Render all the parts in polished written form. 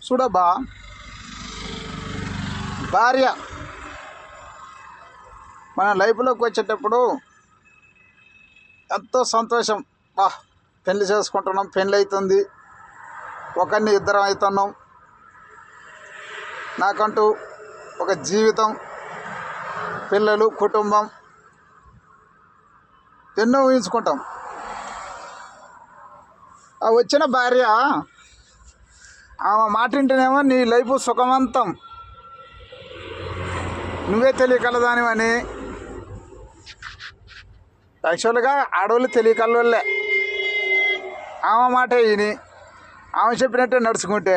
చూడబ్బా, భార్య మన లైఫ్లోకి వచ్చేటప్పుడు ఎంతో సంతోషం. పెళ్లి చేసుకుంటున్నాం, పెళ్ళి అవుతుంది, ఒకరిని ఇద్దరం అవుతున్నాం, నాకంటూ ఒక జీవితం, పిల్లలు, కుటుంబం ఎన్నో ఊహించుకుంటాం. ఆ వచ్చిన భార్య ఆమె మాట వింటేనేమో నీ లైఫ్ సుఖవంతం, నువ్వే తెలియకలదానివని. యాక్చువల్గా ఆడవాళ్ళు తెలియకలవాళ్ళే. ఆమె మాట విని ఆమె చెప్పినట్టే నడుచుకుంటే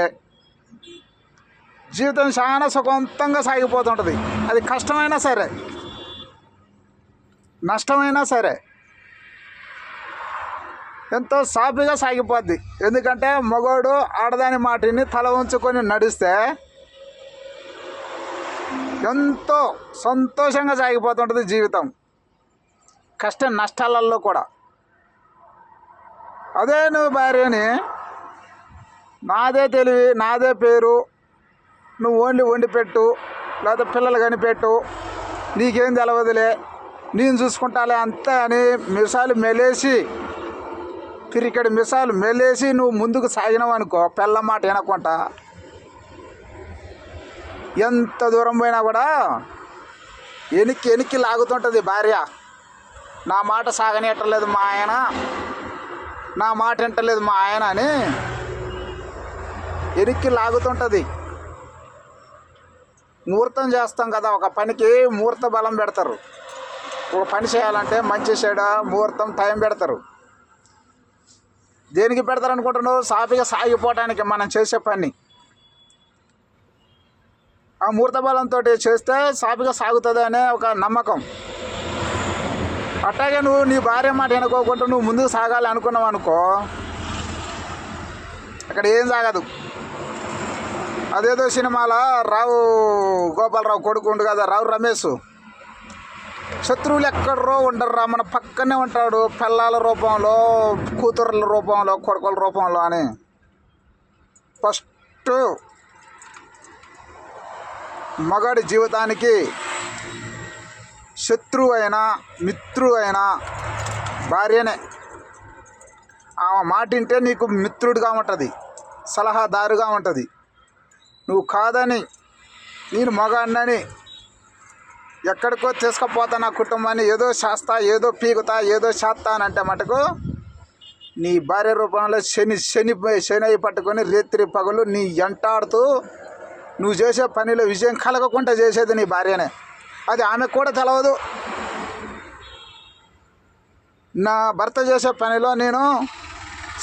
జీవితం చాలా సుఖవంతంగా సాగిపోతుంటుంది. అది కష్టమైనా సరే, నష్టమైనా సరే ఎంతో సాఫీగా సాగిపోద్ది. ఎందుకంటే మగవాడు ఆడదాని మాటిని తల ఉంచుకొని నడిస్తే ఎంతో సంతోషంగా సాగిపోతుంటుంది జీవితం, కష్ట నష్టాలలో కూడా. అదే నువ్వు భార్యని నాదే తెలివి, నాదే పేరు, నువ్వు ఓన్లీ వండి పెట్టు, లేకపోతే పిల్లలు కనిపెట్టు, నీకేం తెలవదులే, నేను చూసుకుంటాలే అంతే అని మిసాలు మెలేసి, పిరికెడు మిసాలు మెలేసి నువ్వు ముందుకు సాగినావు అనుకో, పిల్ల మాట వినకుండా ఎంత దూరం పోయినా కూడా ఎనికి ఎనికి లాగుతుంటుంది భార్య. నా మాట సాగనియట్టలేదు మా ఆయన, నా మాట వింటలేదు మా ఆయన అని ఎనికి లాగుతుంటుంది. ముహూర్తం చేస్తాం కదా, ఒక పనికి ముహూర్త బలం పెడతారు. ఒక పని చేయాలంటే మంచి చెడ ముహూర్తం టైం పెడతారు. దేనికి పెడతారు అనుకుంటున్నావు? సాఫీగా సాగిపోవటానికి మనం చేసే పని. ఆ ముహూర్త బలంతో చేస్తే సాఫీగా సాగుతుంది అనే ఒక నమ్మకం. అట్లాగే నువ్వు నీ భార్య మాట వినుకోకుండా నువ్వు ముందుకు సాగాలి అనుకున్నావు అనుకో, అక్కడ ఏం సాగదు. అదేదో సినిమాలో రావు గోపాలరావు కొడుకు ఉండు కదా, రావు రమేష్, శత్రువులు ఎక్కడరో ఉండర్రా, మన పక్కనే ఉంటాడు, పిల్లల రూపంలో, కూతుర్ల రూపంలో, కొడుకుల రూపంలో అని. ఫస్ట్ మగాడి జీవితానికి శత్రువు అయినా మిత్రువు అయినా భార్యనే. ఆమె మాట వింటే నీకు మిత్రుడిగా ఉంటుంది, సలహాదారుగా ఉంటుంది. నువ్వు కాదని, నేను మగాడినని ఎక్కడికో తీసుకుపోతా నా కుటుంబాన్ని, ఏదో చేస్తా, ఏదో పీకుతా, ఏదో చేస్తా అని అంటే మటుకు నీ భార్య రూపంలో శని పట్టుకొని రేత్రి పగలు నీ ఎంటాడుతూ నువ్వు చేసే పనిలో విజయం కలగకుండా చేసేది నీ భార్యనే. అది ఆమెకు కూడా తెలవదు. నా భర్త చేసే పనిలో నేను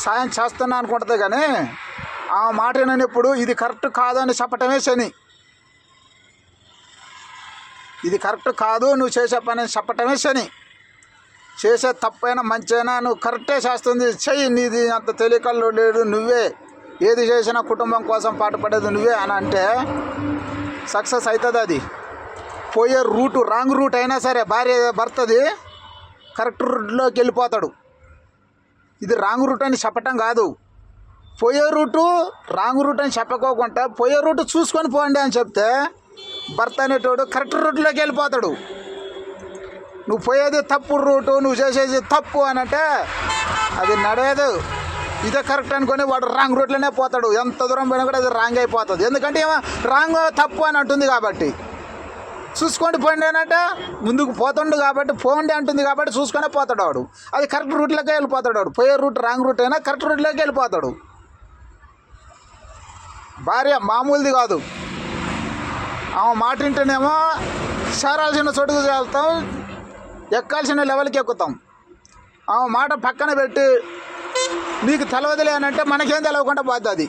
సాయం చేస్తున్నా అనుకుంటుంది, కానీ ఆ మాట వినప్పుడు ఇది కరెక్ట్ కాదు అని చెప్పటమే శని. ఇది కరెక్ట్ కాదు నువ్వు చేసే పని చెప్పటమే శని. చేసే తప్పైనా మంచైనా నువ్వు కరెక్టే చేస్తుంది, చెయ్యి, నీది అంత తెలియకల్లో లేదు, నువ్వే ఏది చేసినా కుటుంబం కోసం పాటుపడేది నువ్వే అని అంటే సక్సెస్ అవుతుంది. అది పోయే రూటు రాంగ్ రూట్ అయినా సరే భర్తది కరెక్ట్ రూట్లోకి వెళ్ళిపోతాడు. ఇది రాంగ్ రూట్ అని చెప్పటం కాదు, పోయే రూటు రాంగ్ రూట్ అని చెప్పకోకుండా పోయే రూటు చూసుకొని పోండి అని చెప్తే భర్త అనేటోడు కరెక్ట్ రూట్లోకి వెళ్ళిపోతాడు. నువ్వు పోయేది తప్పు రూటు, నువ్వు చేసేది తప్పు అని అంటే అది నడవదు. ఇదే కరెక్ట్ అనుకొని వాడు రాంగ్ రూట్లోనే పోతాడు. ఎంత దూరం పోయినా కూడా అది రాంగ్ అయిపోతుంది. ఎందుకంటే ఏమో రాంగ్ తప్పు అని అంటుంది కాబట్టి. చూసుకోండి పోండి అని అంటే ముందుకు పోతుండు కాబట్టి, పోండి అంటుంది కాబట్టి చూసుకొనే పోతాడు వాడు. అది కరెక్ట్ రూట్లోకి వెళ్ళిపోతాడు వాడు. పోయే రూట్ రాంగ్ రూట్ అయినా కరెక్ట్ రూట్లోకి వెళ్ళిపోతాడు. భార్య మామూలుది కాదు. ఆమె మాట వింటేనేమో చేరాల్సిన చోటుకు వెళ్తాం, ఎక్కాల్సిన లెవెల్కి ఎక్కుతాం. ఆమె మాట పక్కన పెట్టి నీకు తెలవదులే అని అంటే మనకేం తెలవకుండా పోద్ది అది.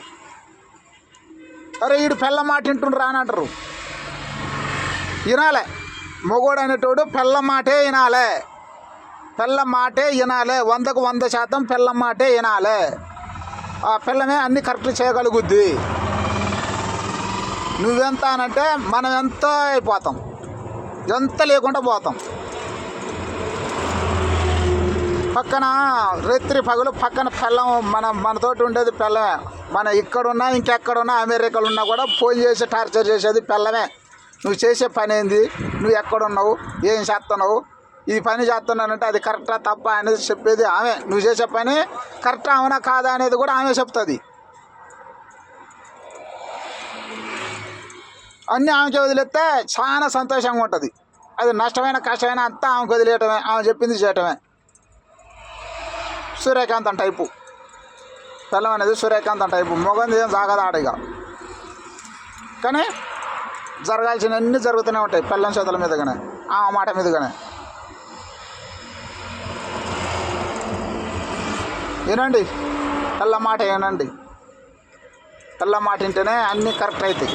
అరే వీడు పిల్ల మాట వింటుండ్రా అని అంటారు. వినాలే, మొగోడు అనేటోడు పిల్ల మాటే వినాలే, పిల్ల మాటే వినాలే, 100కు 100% పిల్ల మాటే వినాలే. ఆ పిల్లమే అన్నీ కరెక్ట్ చేయగలుగుద్ది. నువ్వెంత అనంటే మనం ఎంత అయిపోతాం, ఎంత లేకుండా పోతాం. పక్కన రాత్రి పగలు పక్కన పిల్లం మనతోటి ఉండేది పిల్లమే. మన ఇక్కడున్నా ఇంకెక్కడున్నా అమెరికాలో ఉన్నా కూడా ఫోన్ చేసి టార్చర్ చేసేది పిల్లమే. నువ్వు చేసే పని ఏంది, నువ్వు ఎక్కడున్నావు, ఏం చేస్తున్నావు, ఈ పని చేస్తున్నానంటే అది కరెక్టా తప్ప అనేది చెప్పేది ఆమె. నువ్వు చేసే పని కరెక్టా అవునా కాదా అనేది కూడా ఆమె చెప్తుంది. అన్నీ ఆమెకి వదిలేస్తే చాలా సంతోషంగా ఉంటుంది. అది నష్టమైన కష్టమైన అంతా ఆమెకు వదిలేయటమే, ఆమె చెప్పింది చేయటమే. సూర్యకాంతం టైపు పిల్లం అనేది, సూర్యకాంతం టైపు. మొగంది ఏం సాగదు ఆడిగా, కానీ జరగాల్సినవన్నీ జరుగుతూనే ఉంటాయి పిల్లం చేతుల మీదగానే, ఆ మాట మీదగానే. వినండి, పిల్ల మాట వినండి. పిల్ల మాట వింటేనే అన్నీ కరెక్ట్ అవుతాయి.